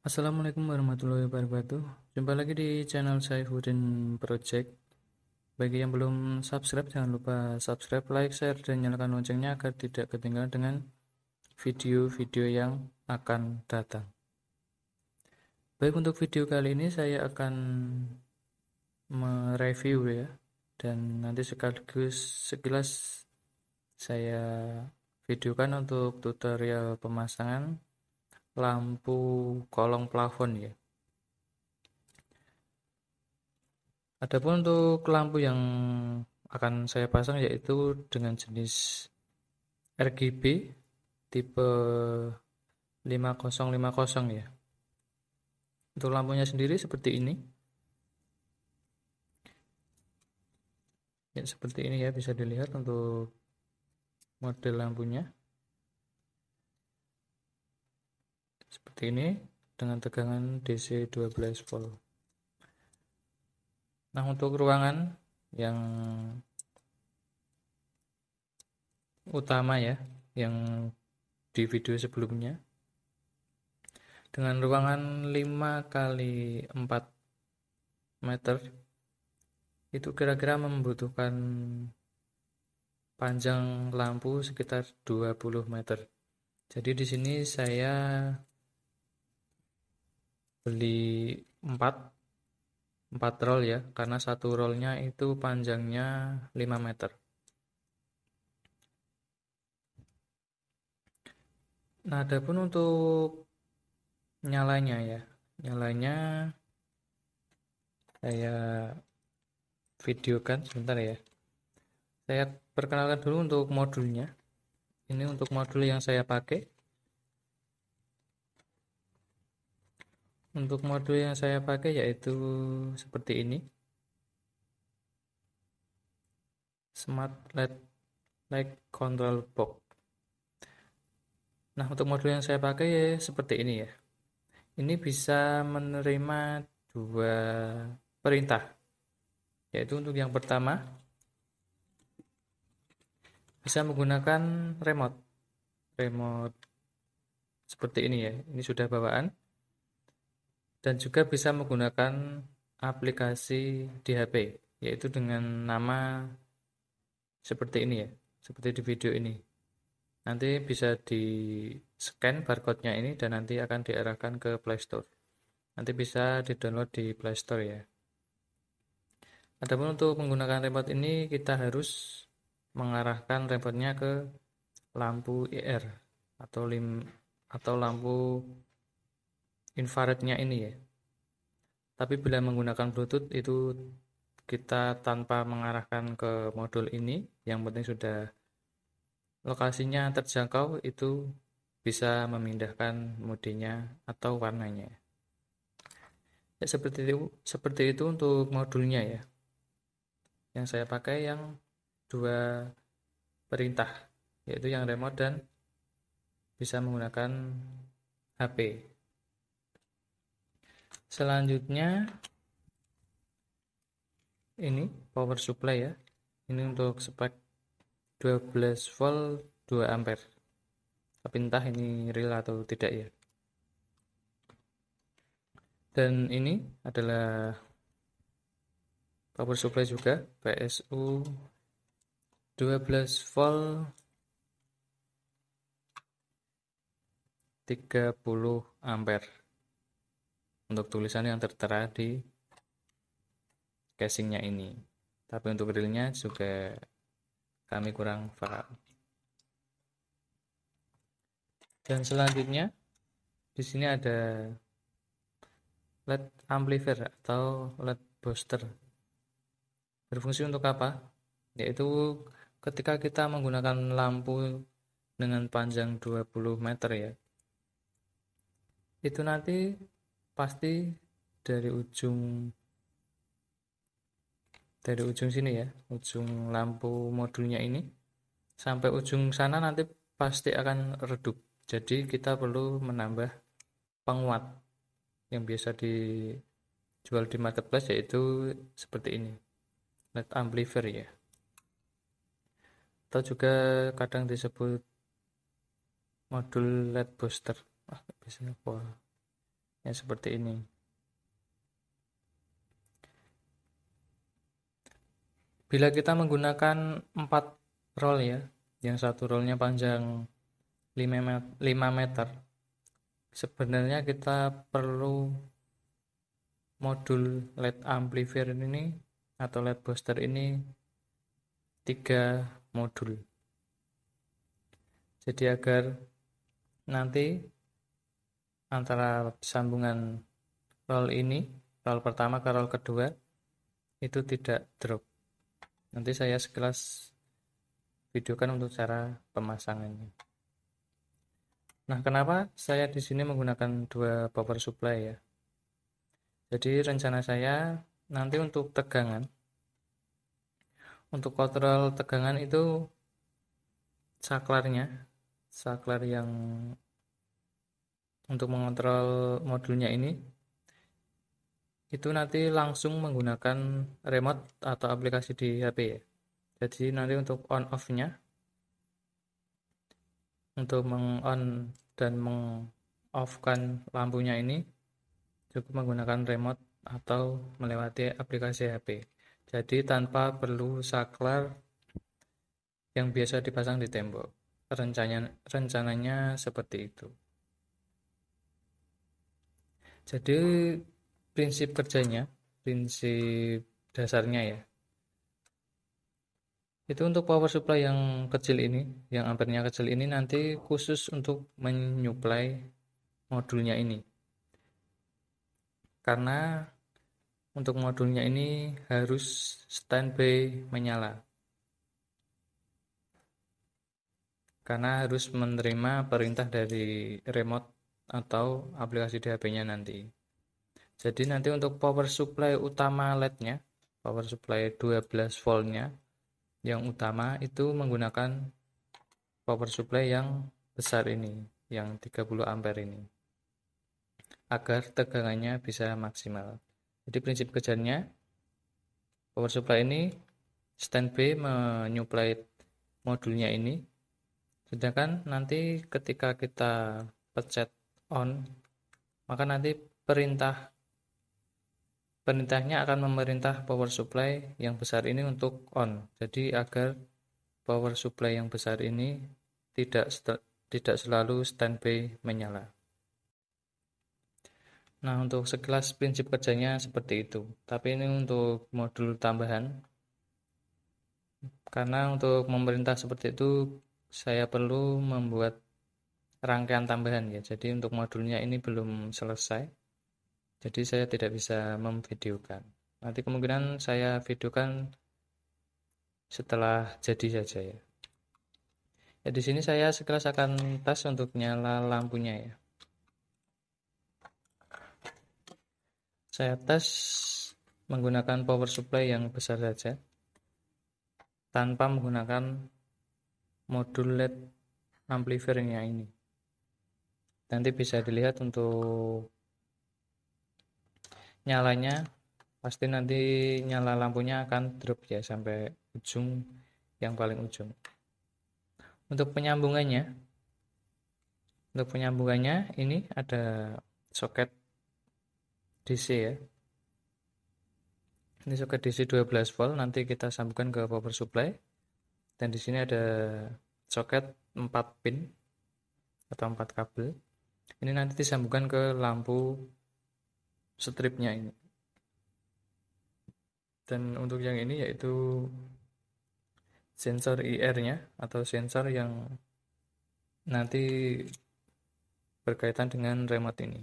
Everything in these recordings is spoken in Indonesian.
Assalamualaikum warahmatullahi wabarakatuh. Jumpa lagi di channel Saifuddin Project. Bagi yang belum subscribe, jangan lupa subscribe, like, share, dan nyalakan loncengnya agar tidak ketinggalan dengan video-video yang akan datang. Baik, untuk video kali ini saya akan mereview ya, dan nanti sekaligus sekilas saya videokan untuk tutorial pemasangan lampu kolong plafon ya. Adapun untuk lampu yang akan saya pasang yaitu dengan jenis RGB tipe 5050 ya. Untuk lampunya sendiri seperti ini. Ya, seperti ini ya, bisa dilihat untuk model lampunya. Seperti ini dengan tegangan DC 12 volt. Nah, untuk ruangan yang utama ya, yang di video sebelumnya dengan ruangan 5 kali 4 meter itu kira-kira membutuhkan panjang lampu sekitar 20 meter. Jadi di sini saya beli 4 roll ya, karena satu rollnya itu panjangnya 5 meter. Nah, adapun untuk nyalanya ya, nyalanya saya videokan sebentar ya. Saya perkenalkan dulu untuk modulnya. Ini untuk modul yang saya pakai. Untuk modul yang saya pakai yaitu seperti ini. Smart LED Light Control Box. Nah, untuk modul yang saya pakai ya seperti ini ya. Ini bisa menerima dua perintah. Yaitu untuk yang pertama bisa menggunakan remote. Remote seperti ini ya. Ini sudah bawaan. Dan juga bisa menggunakan aplikasi di HP, yaitu dengan nama seperti ini ya, seperti di video ini. Nanti bisa di scan barcode-nya ini dan nanti akan diarahkan ke Play Store. Nanti bisa di-download di Play Store ya. Adapun untuk menggunakan remote ini kita harus mengarahkan remote-nya ke lampu IR atau lampu infrarednya ini ya. Tapi bila menggunakan Bluetooth itu kita tanpa mengarahkan ke modul ini, yang penting sudah lokasinya terjangkau, itu bisa memindahkan modenya atau warnanya. Ya, seperti itu untuk modulnya ya. Yang saya pakai yang dua perintah, yaitu yang remote dan bisa menggunakan HP. Selanjutnya ini power supply ya. Ini untuk spek 12 volt 2 ampere. Tapi entah ini real atau tidak ya. Dan ini adalah power supply juga, PSU 12 volt 30 ampere. Untuk tulisan yang tertera di casingnya ini. Tapi untuk realnya juga kami kurang paham. Dan selanjutnya di sini ada LED amplifier atau LED booster. Berfungsi untuk apa? Yaitu ketika kita menggunakan lampu dengan panjang 20 meter ya, itu nanti pasti dari ujung sini ya, ujung lampu modulnya ini sampai ujung sana nanti pasti akan redup. Jadi kita perlu menambah penguat yang biasa dijual di marketplace, yaitu seperti ini, LED amplifier ya, atau juga kadang disebut modul LED booster. Biasanya apa? ya seperti ini. Bila kita menggunakan 4 roll ya, yang satu rollnya panjang 5 meter, sebenarnya kita perlu modul LED amplifier ini atau LED booster ini 3 modul. Jadi agar nanti antara sambungan roll ini, roll pertama ke roll kedua, itu tidak drop. Nanti saya sekilas videokan untuk cara pemasangannya. Nah, kenapa saya di sini menggunakan 2 power supply ya? Jadi rencana saya nanti untuk tegangan, untuk kontrol tegangan itu saklar yang untuk mengontrol modulnya ini, itu nanti langsung menggunakan remote atau aplikasi di HP ya. Jadi nanti untuk on off-nya, untuk meng-on dan meng-off-kan lampunya ini cukup menggunakan remote atau melewati aplikasi HP. Jadi tanpa perlu saklar yang biasa dipasang di tembok. Rencananya seperti itu. Jadi prinsip kerjanya, prinsip dasarnya ya, itu untuk power supply yang kecil ini, yang ampernya kecil ini nanti khusus untuk menyuplai modulnya ini. Karena untuk modulnya ini harus standby menyala. Karena harus menerima perintah dari remote atau aplikasi di HP-nya nanti. Jadi nanti untuk power supply utama LED-nya, power supply 12 volt-nya yang utama itu menggunakan power supply yang besar ini, yang 30 ampere ini, agar tegangannya bisa maksimal. Jadi prinsip kerjanya, power supply ini standby menyuplai modulnya ini, sedangkan nanti ketika kita pencet on, maka nanti perintahnya akan memerintah power supply yang besar ini untuk on. Jadi agar power supply yang besar ini tidak selalu standby menyala. Nah, untuk sekilas prinsip kerjanya seperti itu. Tapi ini untuk modul tambahan. Karena untuk memerintah seperti itu saya perlu membuat rangkaian tambahan ya. Jadi untuk modulnya ini belum selesai. Jadi saya tidak bisa memvideokan. Nanti kemungkinan saya videokan setelah jadi saja ya. Ya di sini saya sekilas akan tes untuk nyala lampunya ya. Saya tes menggunakan power supply yang besar saja tanpa menggunakan modul LED amplifiernya ini. Nanti bisa dilihat untuk nyalanya, pasti nanti nyala lampunya akan drop ya sampai ujung, yang paling ujung. Untuk penyambungannya ini ada soket DC ya. Ini soket DC 12 volt, nanti kita sambungkan ke power supply. Dan di sini ada soket 4 pin atau 4 kabel. Ini nanti disambungkan ke lampu stripnya ini. Dan untuk yang ini yaitu sensor IR-nya atau sensor yang nanti berkaitan dengan remote ini.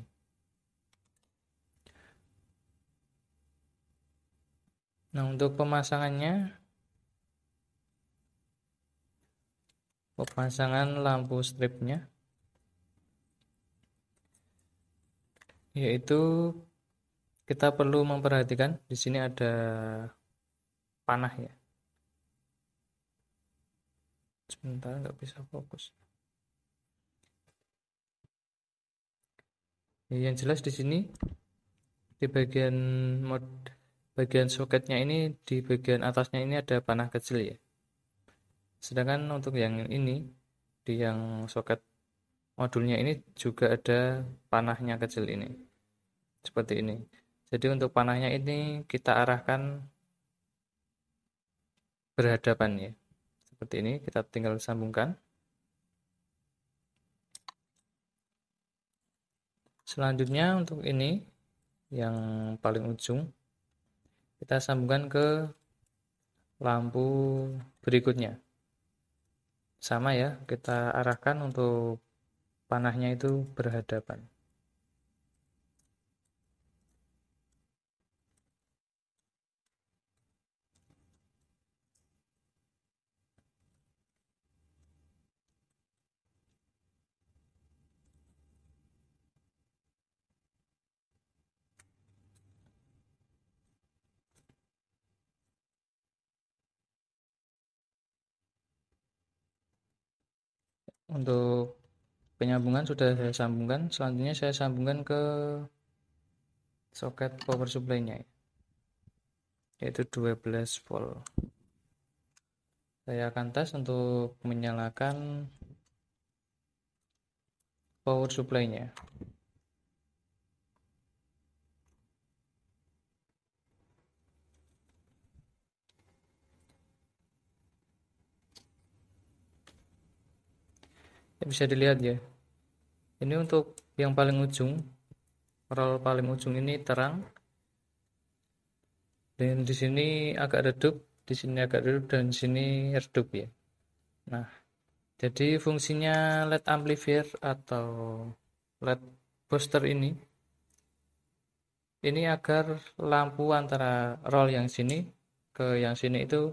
Nah, untuk pemasangan lampu stripnya yaitu kita perlu memperhatikan di sini ada panah ya. Sebentar, nggak bisa fokus. Yang jelas di sini di bagian soketnya ini, di bagian atasnya ini ada panah kecil ya. Sedangkan untuk yang ini, di yang soket modulnya ini juga ada panahnya kecil ini. seperti ini. Jadi untuk panahnya ini kita arahkan berhadapan ya. Seperti ini kita tinggal sambungkan. Selanjutnya untuk ini yang paling ujung kita sambungkan ke lampu berikutnya. Sama ya, kita arahkan untuk panahnya itu berhadapan. Untuk penyambungan sudah saya sambungkan. Selanjutnya saya sambungkan ke soket power supply-nya, yaitu 12 volt. Saya akan tes untuk menyalakan power supply-nya. Ya, bisa dilihat ya. Ini untuk yang paling ujung, roll paling ujung ini terang, dan di sini agak redup, di sini agak redup, dan di sini redup ya. Nah, jadi fungsinya LED amplifier atau LED booster ini agar lampu antara roll yang sini ke yang sini itu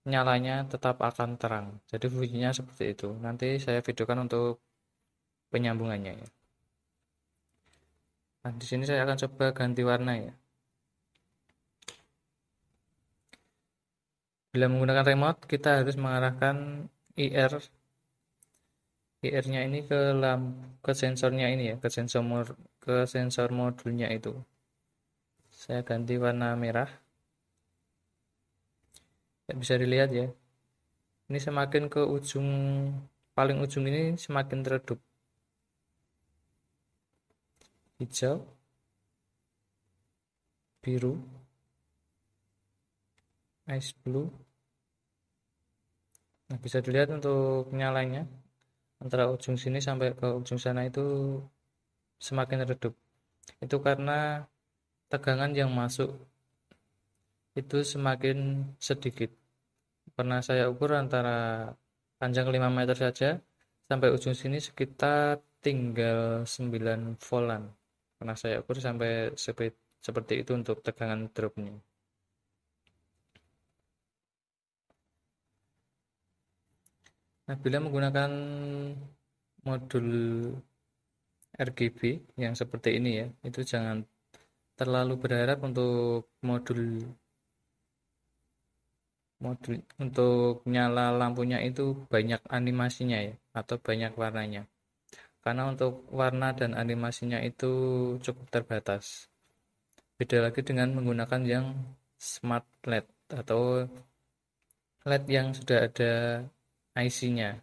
nyalanya tetap akan terang. Jadi fungsinya seperti itu. Nanti saya videokan untuk penyambungannya ya. Nah, di sini saya akan coba ganti warna ya. Bila menggunakan remote, kita harus mengarahkan IR IR-nya ini ke sensornya ini ya, ke sensor modulnya itu. Saya ganti warna merah. Ya, bisa dilihat ya. Ini semakin ke ujung paling ujung ini semakin redup. Hijau, biru, ice blue. Nah, bisa dilihat untuk nyalanya antara ujung sini sampai ke ujung sana itu semakin redup. Itu karena tegangan yang masuk itu semakin sedikit. Pernah saya ukur antara panjang 5 meter saja sampai ujung sini sekitar tinggal 9 voltan. Pernah saya ukur sampai seperti itu untuk tegangan dropnya. Nah, bila menggunakan modul RGB yang seperti ini ya, itu jangan terlalu berharap untuk modul modul untuk nyala lampunya itu banyak animasinya ya, atau banyak warnanya. Karena untuk warna dan animasinya itu cukup terbatas. Beda lagi dengan menggunakan yang smart LED atau LED yang sudah ada IC-nya.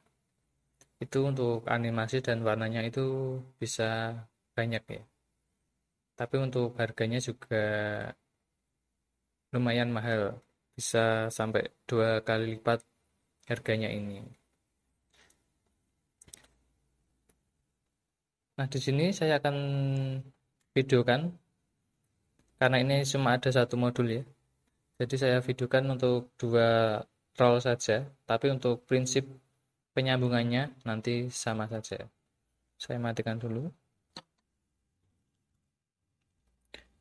Itu untuk animasi dan warnanya itu bisa banyak ya. Tapi untuk harganya juga lumayan mahal. Bisa sampai 2 kali lipat harganya ini. Nah, di sini saya akan videokan karena ini cuma ada satu modul ya. Jadi saya videokan untuk 2 roll saja, tapi untuk prinsip penyambungannya nanti sama saja. Saya matikan dulu.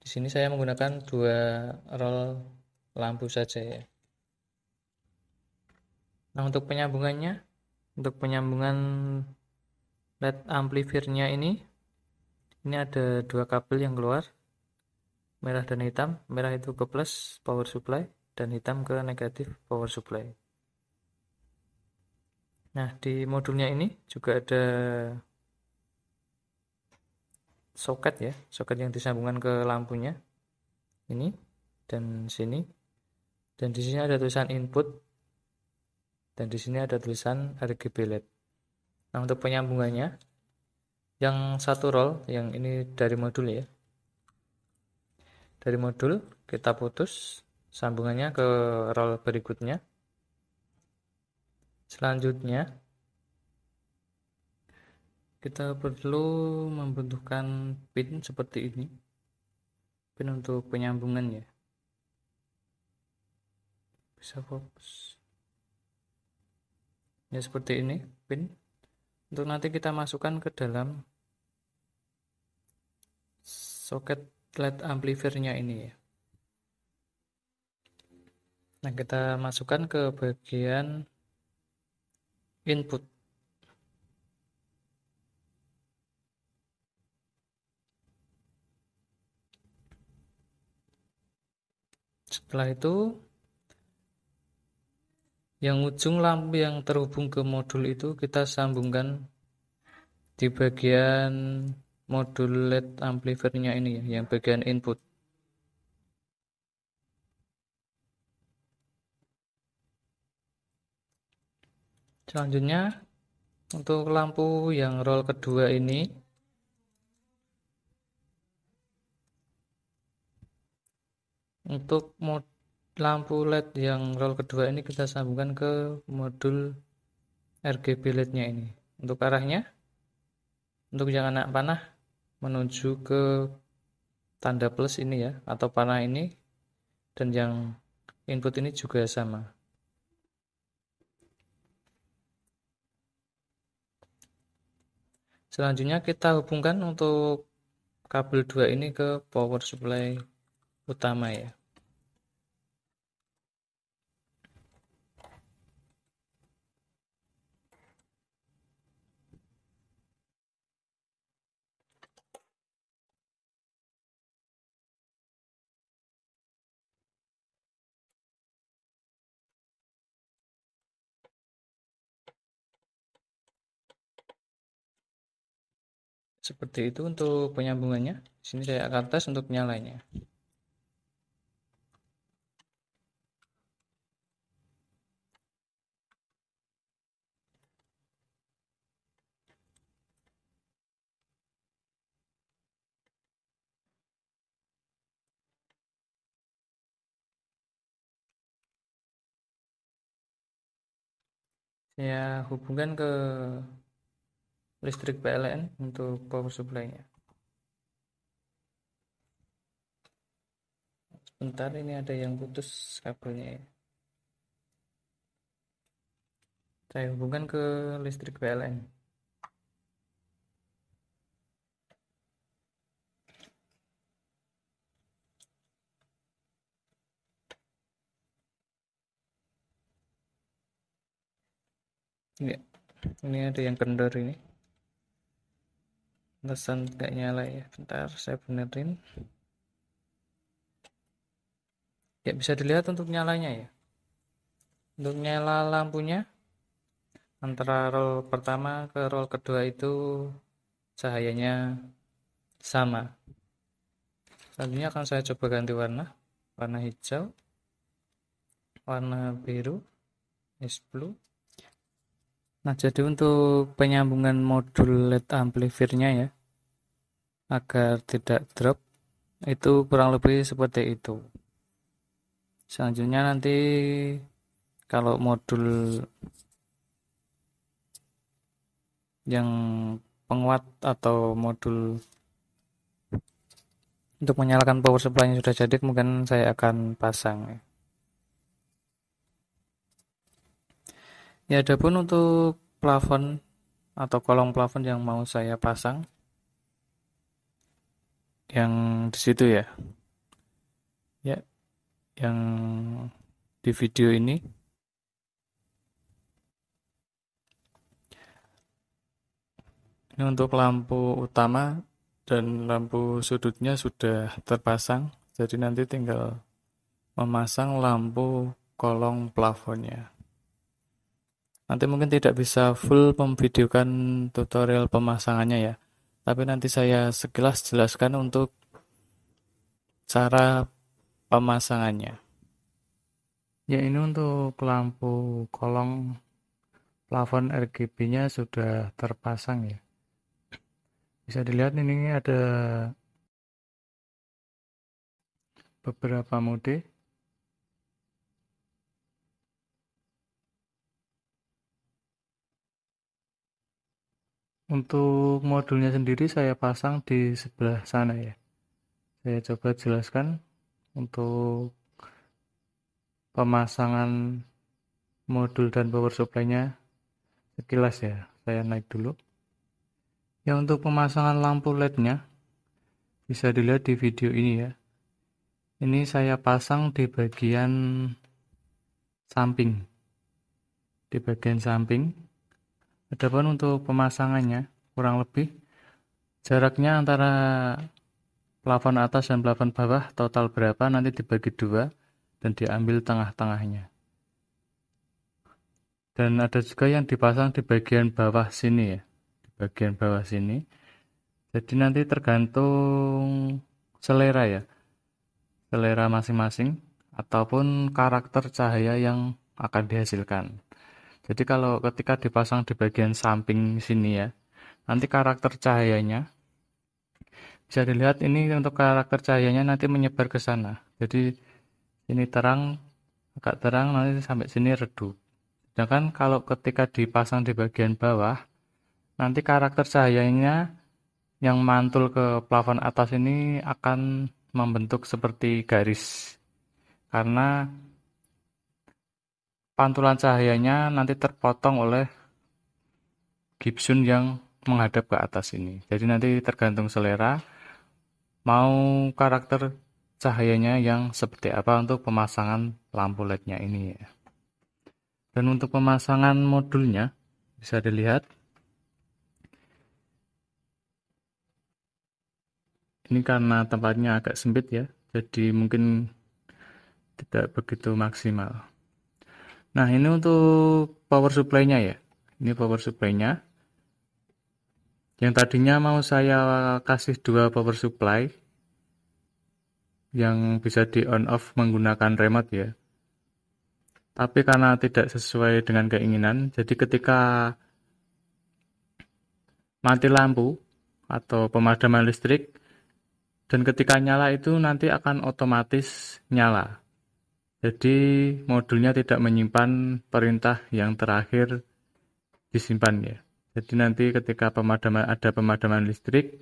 Di sini saya menggunakan 2 roll lampu saja ya. Nah, untuk penyambungan LED amplifiernya ini ada 2 kabel yang keluar, merah dan hitam. Merah itu ke plus power supply dan hitam ke negatif power supply. Nah, di modulnya ini juga ada soket ya, soket yang disambungkan ke lampunya ini dan sini, dan di sini ada tulisan input dan di sini ada tulisan RGB LED. Nah, untuk penyambungannya yang satu roll yang ini dari modul ya, dari modul, kita putus sambungannya ke roll berikutnya. Selanjutnya kita perlu membutuhkan pin seperti ini, pin untuk penyambungan ya. Bisa fokus ya, seperti ini pin untuk nanti kita masukkan ke dalam soket LED amplifiernya ini ya. Nah, kita masukkan ke bagian input. Setelah itu yang ujung lampu yang terhubung ke modul itu kita sambungkan di bagian modul LED amplifiernya ini ya, yang bagian input. Selanjutnya untuk lampu yang roll kedua ini, untuk lampu LED yang roll kedua ini kita sambungkan ke modul RGB LED-nya ini. Untuk arahnya, untuk yang anak panah menuju ke tanda plus ini ya, atau panah ini, dan yang input ini juga sama. Selanjutnya kita hubungkan untuk kabel 2 ini ke power supply utama ya. Seperti itu untuk penyambungannya. Di sini saya akan tes untuk nyalanya. Saya hubungkan ke listrik PLN untuk power supply-nya. Sebentar, ini ada yang putus kabelnya ya. Saya hubungkan ke listrik PLN. Ya, ini ada yang kendor ini. Alasan nggak nyala ya. Bentar, saya benerin. Ya, bisa dilihat untuk nyalanya ya. Untuk nyala lampunya, antara roll pertama ke roll kedua itu cahayanya sama. Selanjutnya akan saya coba ganti warna. Warna hijau, warna biru, es blue. Nah, jadi untuk penyambungan modul LED amplifiernya ya, agar tidak drop, itu kurang lebih seperti itu. Selanjutnya nanti kalau modul yang penguat atau modul untuk menyalakan power supply-nya sudah jadi, mungkin saya akan pasang ya. Ya, adapun untuk plafon atau kolong plafon yang mau saya pasang yang di situ ya. Ya, yang di video ini. Ini untuk lampu utama dan lampu sudutnya sudah terpasang. Jadi nanti tinggal memasang lampu kolong plafonnya. Nanti mungkin tidak bisa full memvideokan tutorial pemasangannya ya. Tapi nanti saya sekilas jelaskan untuk cara pemasangannya. Ya, ini untuk lampu kolong plafon RGB-nya sudah terpasang ya. Bisa dilihat ini ada beberapa mode. Untuk modulnya sendiri saya pasang di sebelah sana ya. Saya coba jelaskan untuk pemasangan modul dan power supply-nya sekilas ya. Saya naik dulu. Ya, untuk pemasangan lampu LED-nya bisa dilihat di video ini ya. Ini saya pasang di bagian samping. Di bagian samping. Adapun untuk pemasangannya kurang lebih jaraknya antara plafon atas dan plafon bawah total berapa nanti dibagi dua dan diambil tengah-tengahnya. Dan ada juga yang dipasang di bagian bawah sini ya. Di bagian bawah sini. Jadi nanti tergantung selera ya. Selera masing-masing ataupun karakter cahaya yang akan dihasilkan. Jadi kalau ketika dipasang di bagian samping sini ya, nanti karakter cahayanya bisa dilihat ini untuk karakter cahayanya nanti menyebar ke sana. Jadi ini terang, agak terang nanti sampai sini redup. Sedangkan kalau ketika dipasang di bagian bawah, nanti karakter cahayanya yang mantul ke plafon atas ini akan membentuk seperti garis. Karena pantulan cahayanya nanti terpotong oleh gibson yang menghadap ke atas ini. Jadi nanti tergantung selera mau karakter cahayanya yang seperti apa untuk pemasangan lampu LED-nya ini ya. Dan untuk pemasangan modulnya bisa dilihat ini karena tempatnya agak sempit ya, jadi mungkin tidak begitu maksimal. Nah, ini untuk power supply-nya ya. Ini power supply-nya. Yang tadinya mau saya kasih dua power supply yang bisa di on off menggunakan remote ya. Tapi karena tidak sesuai dengan keinginan, jadi ketika mati lampu atau pemadaman listrik dan ketika nyala itu nanti akan otomatis nyala. Jadi modulnya tidak menyimpan perintah yang terakhir disimpan ya. Jadi nanti ketika ada pemadaman listrik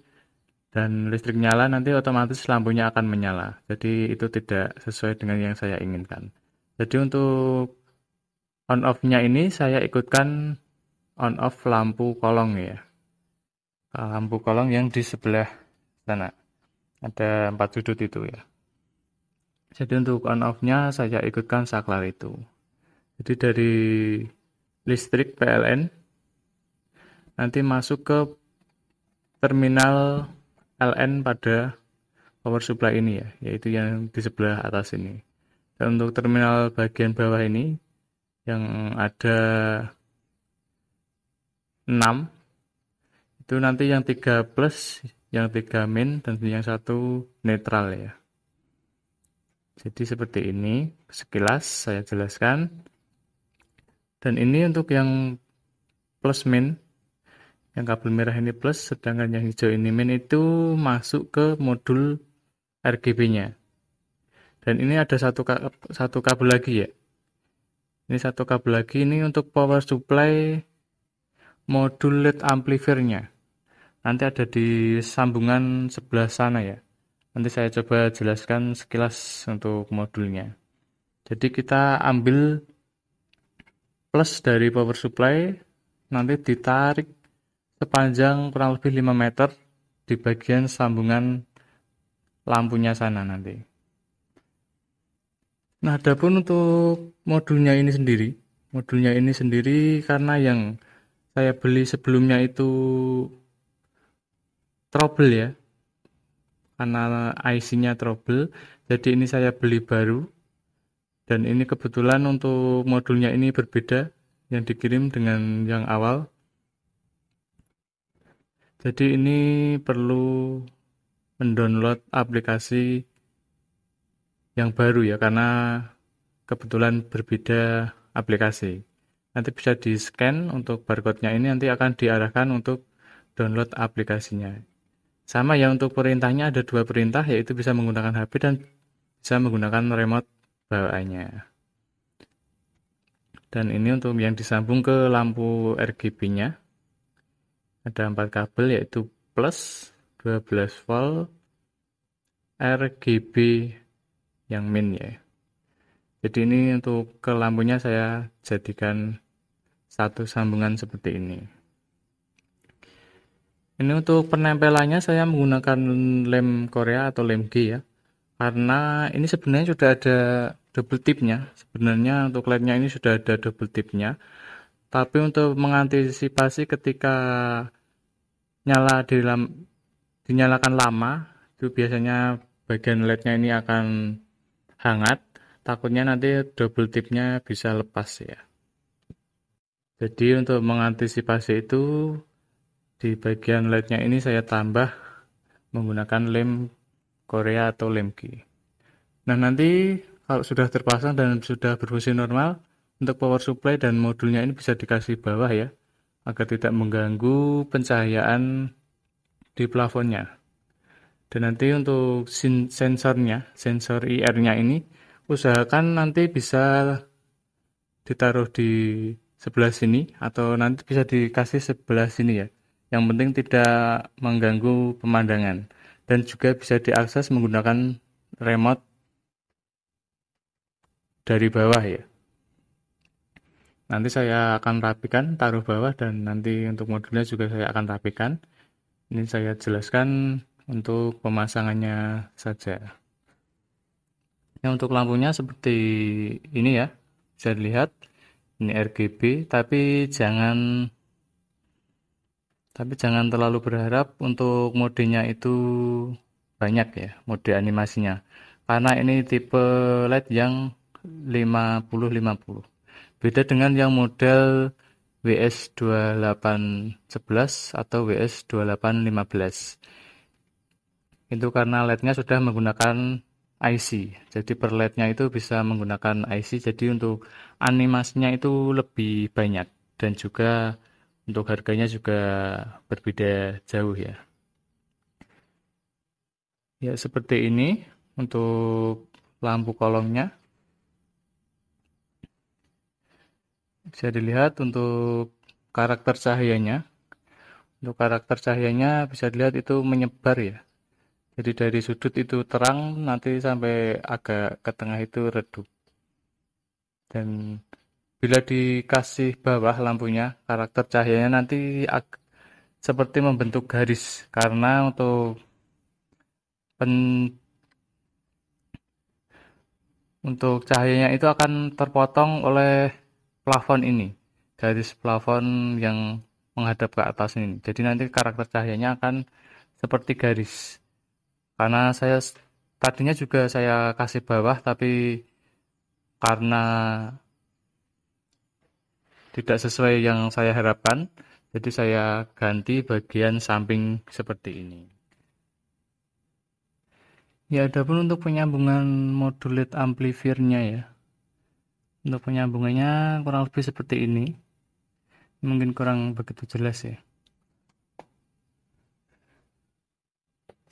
dan listrik nyala nanti otomatis lampunya akan menyala. Jadi itu tidak sesuai dengan yang saya inginkan. Jadi untuk on off-nya ini saya ikutkan on off lampu kolong ya. Lampu kolong yang di sebelah sana. Ada 4 sudut itu ya. Jadi untuk on off-nya saya ikutkan saklar itu. Jadi dari listrik PLN nanti masuk ke terminal LN pada power supply ini ya, yaitu yang di sebelah atas ini. Dan untuk terminal bagian bawah ini yang ada 6 itu nanti yang 3 plus, yang 3 min dan yang 1 netral ya. Jadi seperti ini sekilas saya jelaskan. Dan ini untuk yang plus min, yang kabel merah ini plus, sedangkan yang hijau ini min itu masuk ke modul RGB-nya. Dan ini ada satu kabel lagi ya. Ini satu kabel lagi ini untuk power supply modul LED amplifier-nya. Nanti ada di sambungan sebelah sana ya. Nanti saya coba jelaskan sekilas untuk modulnya. Jadi kita ambil plus dari power supply, nanti ditarik sepanjang kurang lebih 5 meter di bagian sambungan lampunya sana nanti. Nah, adapun untuk modulnya ini sendiri karena yang saya beli sebelumnya itu trouble ya, karena IC-nya trouble, jadi ini saya beli baru. Dan ini kebetulan untuk modulnya ini berbeda yang dikirim dengan yang awal. Jadi ini perlu mendownload aplikasi yang baru ya, karena kebetulan berbeda aplikasi. Nanti bisa di-scan untuk barcode-nya ini, nanti akan diarahkan untuk download aplikasinya. Sama ya, untuk perintahnya ada 2 perintah, yaitu bisa menggunakan HP dan bisa menggunakan remote bawaannya. Dan ini untuk yang disambung ke lampu RGB-nya. Ada 4 kabel yaitu plus 12 volt RGB yang min ya. Jadi ini untuk ke lampunya saya jadikan satu sambungan seperti ini. Ini untuk penempelannya saya menggunakan lem Korea atau lem G ya. Karena ini sebenarnya sudah ada double tipnya. Sebenarnya untuk lednya ini sudah ada double tipnya. Tapi untuk mengantisipasi ketika dinyalakan lama, itu biasanya bagian lednya ini akan hangat. Takutnya nanti double tipnya bisa lepas ya. Jadi untuk mengantisipasi itu di bagian lednya ini saya tambah menggunakan lem Korea atau lem G. Nah nanti kalau sudah terpasang dan sudah berfungsi normal, untuk power supply dan modulnya ini bisa dikasih bawah ya, agar tidak mengganggu pencahayaan di plafonnya. Dan nanti untuk sensornya, sensor IR-nya ini, usahakan nanti bisa ditaruh di sebelah sini atau nanti bisa dikasih sebelah sini ya. Yang penting tidak mengganggu pemandangan dan juga bisa diakses menggunakan remote dari bawah ya. Nanti saya akan rapikan taruh bawah dan nanti untuk modulnya juga saya akan rapikan. Ini saya jelaskan untuk pemasangannya saja. Yang untuk lampunya seperti ini ya. Bisa dilihat ini RGB tapi jangan terlalu berharap untuk modenya itu banyak ya, mode animasinya. Karena ini tipe LED yang 50-50. Beda dengan yang model WS2811 atau WS2815. Itu karena LED-nya sudah menggunakan IC. Jadi per LED-nya itu bisa menggunakan IC. Jadi untuk animasinya itu lebih banyak dan juga untuk harganya juga berbeda jauh ya. Ya seperti ini untuk lampu kolongnya. Bisa dilihat untuk karakter cahayanya. Untuk karakter cahayanya bisa dilihat itu menyebar ya. Jadi dari sudut itu terang, nanti sampai agak ke tengah itu redup. Dan bila dikasih bawah lampunya, karakter cahayanya nanti seperti membentuk garis. Karena untuk cahayanya itu akan terpotong oleh plafon ini. Garis plafon yang menghadap ke atas ini. Jadi nanti karakter cahayanya akan seperti garis. Karena tadinya juga saya kasih bawah, tapi karena tidak sesuai yang saya harapkan, jadi saya ganti bagian samping seperti ini. Ya, adapun untuk penyambungan modul LED amplifiernya ya. Untuk penyambungannya kurang lebih seperti ini. Mungkin kurang begitu jelas ya.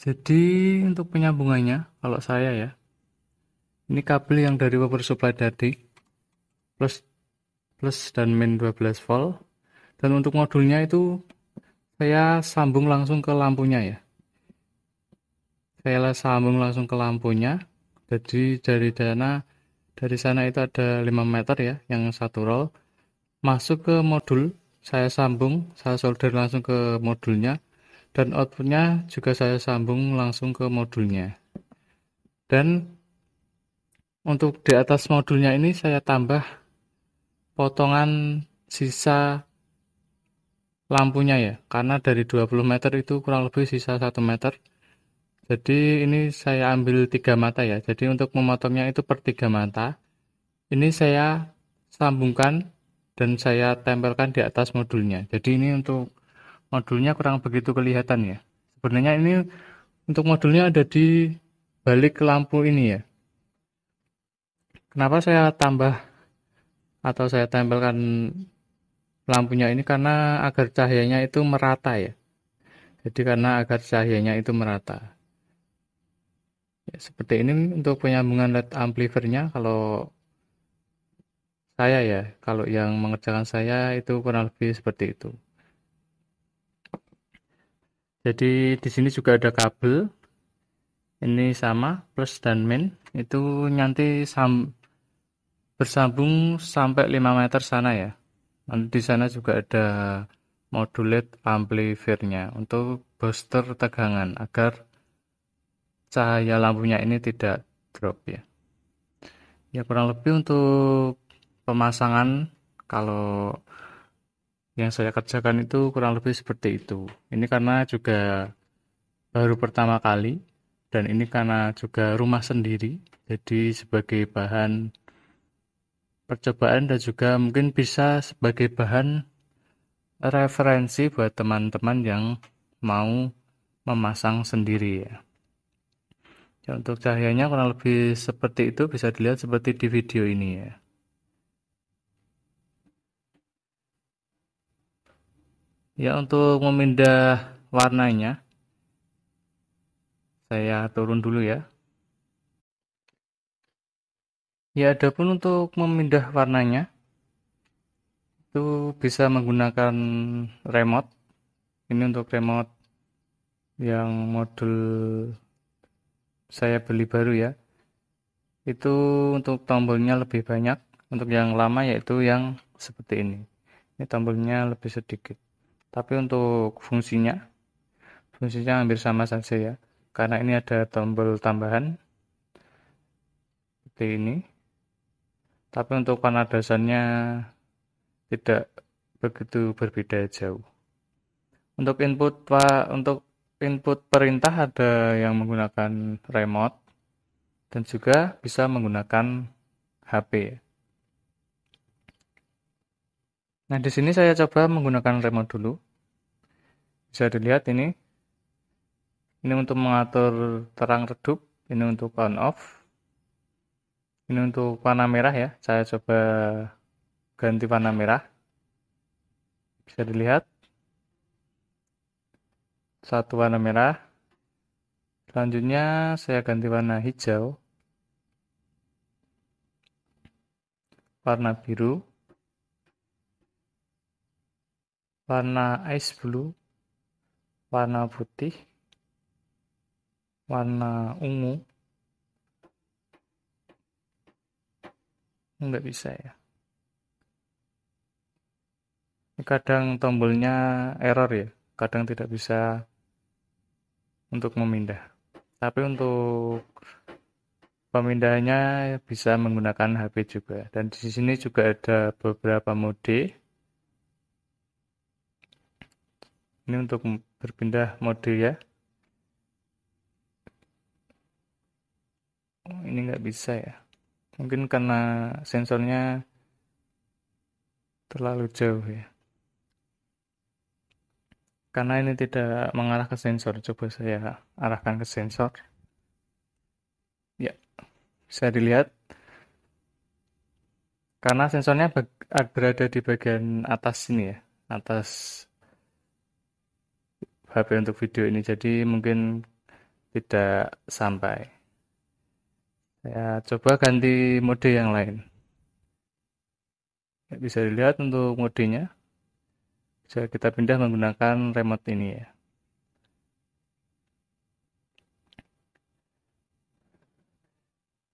Jadi untuk penyambungannya, kalau saya ya, ini kabel yang dari power supply tadi, plus dan min 12 volt. Dan untuk modulnya itu saya sambung langsung ke lampunya ya. Saya sambung langsung ke lampunya. Jadi dari sana itu ada 5 meter ya, yang satu roll. Masuk ke modul, saya sambung, saya solder langsung ke modulnya. Dan outputnya juga saya sambung langsung ke modulnya. Dan untuk di atas modulnya ini saya tambah potongan sisa lampunya ya. Karena dari 20 meter itu kurang lebih sisa 1 meter. Jadi ini saya ambil 3 mata ya. Jadi untuk memotongnya itu per 3 mata. Ini saya sambungkan dan saya tempelkan di atas modulnya. Jadi ini untuk modulnya kurang begitu kelihatan ya. Sebenarnya ini untuk modulnya ada di balik lampu ini ya. Kenapa saya tambah atau saya tempelkan lampunya ini? Karena agar cahayanya itu merata ya. Jadi karena agar cahayanya itu merata. Ya, seperti ini untuk penyambungan LED amplifiernya. Kalau saya ya, kalau yang mengerjakan saya itu kurang lebih seperti itu. Jadi di sini juga ada kabel. Ini sama plus dan min itu nanti bersambung sampai 5 meter sana ya. Nanti di sana juga ada modul LED amplifiernya untuk booster tegangan agar cahaya lampunya ini tidak drop ya. Ya kurang lebih untuk pemasangan kalau yang saya kerjakan itu kurang lebih seperti itu. Ini karena juga baru pertama kali dan ini karena juga rumah sendiri. Jadi sebagai bahan percobaan dan juga mungkin bisa sebagai bahan referensi buat teman-teman yang mau memasang sendiri ya. Ya, untuk cahayanya kurang lebih seperti itu, bisa dilihat seperti di video ini ya. Ya, untuk memindah warnanya, saya turun dulu ya. Ya, adapun untuk memindah warnanya, itu bisa menggunakan remote. Ini untuk remote yang modul saya beli baru ya. Itu untuk tombolnya lebih banyak. Untuk yang lama yaitu yang seperti ini. Ini tombolnya lebih sedikit. Tapi untuk fungsinya hampir sama saja ya. Karena ini ada tombol tambahan seperti ini. Tapi untuk warna dasarnya tidak begitu berbeda jauh. Untuk input perintah ada yang menggunakan remote dan juga bisa menggunakan HP. Nah, di sini saya coba menggunakan remote dulu. Bisa dilihat ini. Ini untuk mengatur terang redup, ini untuk on off. Ini untuk warna merah ya. Saya coba ganti warna merah. Bisa dilihat satu warna merah. Selanjutnya saya ganti warna hijau, warna biru, warna ice blue, warna putih, warna ungu. Enggak bisa ya. Kadang tombolnya error ya. Kadang tidak bisa untuk memindah. Tapi untuk pemindahannya bisa menggunakan HP juga. Dan di sini juga ada beberapa mode. Ini untuk berpindah mode ya. Oh, ini nggak bisa ya. Mungkin karena sensornya terlalu jauh ya. Karena ini tidak mengarah ke sensor. Coba saya arahkan ke sensor. Ya, bisa dilihat. Karena sensornya berada di bagian atas sini ya. Atas HP untuk video ini. Jadi mungkin tidak sampai. Saya coba ganti mode yang lain. Ya, bisa dilihat untuk modenya. Bisa kita pindah menggunakan remote ini ya.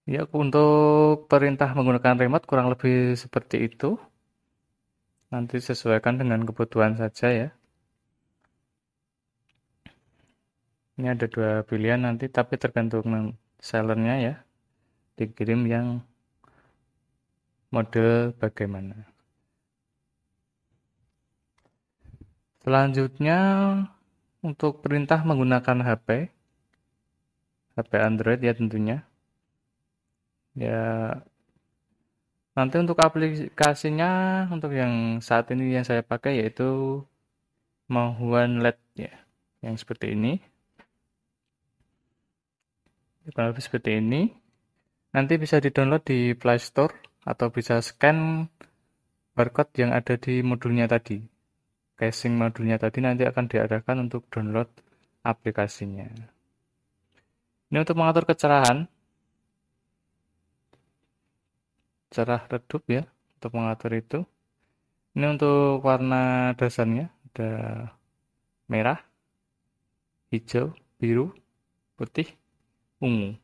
Ya, untuk perintah menggunakan remote kurang lebih seperti itu. Nanti sesuaikan dengan kebutuhan saja ya. Ini ada dua pilihan nanti, tapi tergantung sellernya ya. Dikirim yang model bagaimana. Selanjutnya untuk perintah menggunakan HP Android ya tentunya. Ya, nanti untuk aplikasinya untuk yang saat ini yang saya pakai yaitu Mahuan LED ya. Yang seperti ini. Kurang lebih seperti ini. Nanti bisa di-download di Play Store atau bisa scan barcode yang ada di modulnya tadi. Casing modulnya tadi nanti akan diarahkan untuk download aplikasinya. Ini untuk mengatur kecerahan, cerah redup ya, untuk mengatur itu. Ini untuk warna dasarnya, ada merah, hijau, biru, putih, ungu.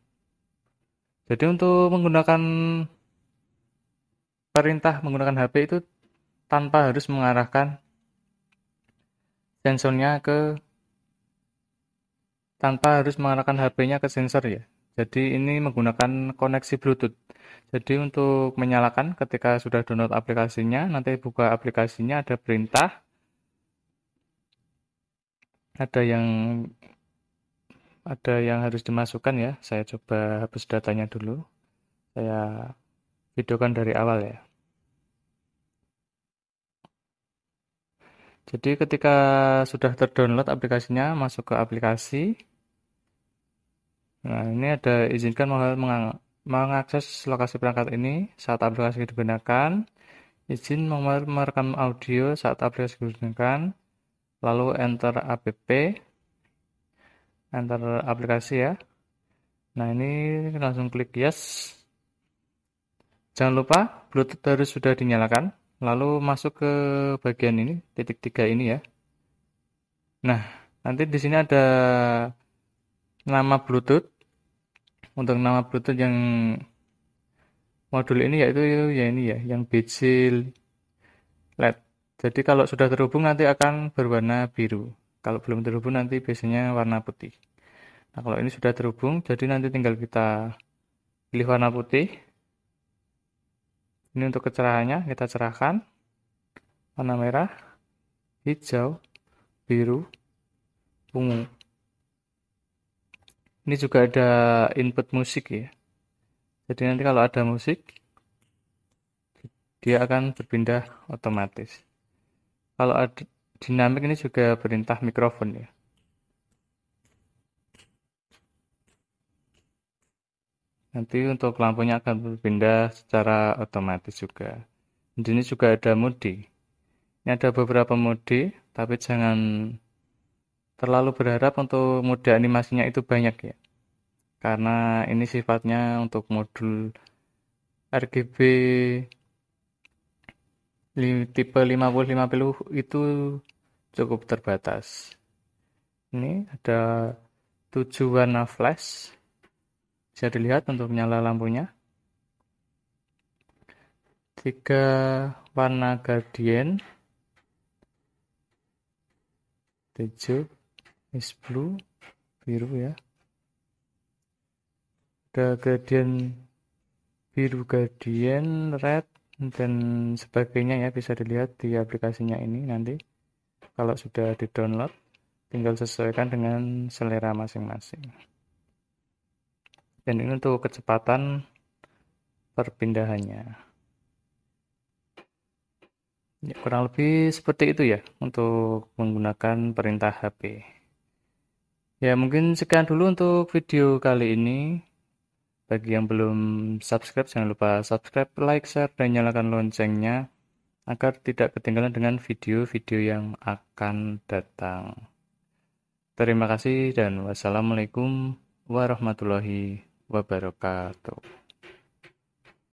Jadi untuk menggunakan perintah menggunakan HP itu tanpa harus mengarahkan sensornya ke tanpa harus mengarahkan HP-nya ke sensor ya. Jadi ini menggunakan koneksi Bluetooth. Jadi untuk menyalakan ketika sudah download aplikasinya, nanti buka aplikasinya ada perintah, ada yang harus dimasukkan ya. Saya coba hapus datanya dulu. Saya videokan dari awal ya. Jadi ketika sudah terdownload aplikasinya, masuk ke aplikasi. Nah, ini ada izinkan mengakses lokasi perangkat ini saat aplikasi digunakan. Izin merekam audio saat aplikasi digunakan. Lalu enter app, enter aplikasi ya. Nah, ini langsung klik yes. Jangan lupa Bluetooth harus sudah dinyalakan. Lalu masuk ke bagian ini, titik 3 ini ya. Nah, nanti di sini ada nama Bluetooth. Untuk nama Bluetooth yang modul ini yaitu ya ini ya, yang BC LED. Jadi kalau sudah terhubung nanti akan berwarna biru. Kalau belum terhubung nanti biasanya warna putih. Nah, kalau ini sudah terhubung, jadi nanti tinggal kita pilih warna putih. Ini untuk kecerahannya kita cerahkan. Warna merah, hijau, biru, ungu. Ini juga ada input musik ya. Jadi nanti kalau ada musik, dia akan berpindah otomatis. Kalau ada dinamik ini juga perintah mikrofon ya. Nanti untuk lampunya akan berpindah secara otomatis juga. Di sini juga ada mode. Ini ada beberapa mode, tapi jangan terlalu berharap untuk mode animasinya itu banyak ya. Karena ini sifatnya untuk modul RGB tipe 5050 itu cukup terbatas. Ini ada 7 warna flash. Bisa dilihat untuk menyala lampunya. 3 warna gradient. Hijau, is blue, biru ya. Ada gradient biru, gradient red, dan sebagainya ya, bisa dilihat di aplikasinya ini nanti. Kalau sudah di-download, tinggal sesuaikan dengan selera masing-masing. Dan ini untuk kecepatan perpindahannya. Ya, kurang lebih seperti itu ya untuk menggunakan perintah HP. Ya, mungkin sekian dulu untuk video kali ini. Bagi yang belum subscribe, jangan lupa subscribe, like, share, dan nyalakan loncengnya agar tidak ketinggalan dengan video-video yang akan datang. Terima kasih dan wassalamualaikum warahmatullahi wabarakatuh.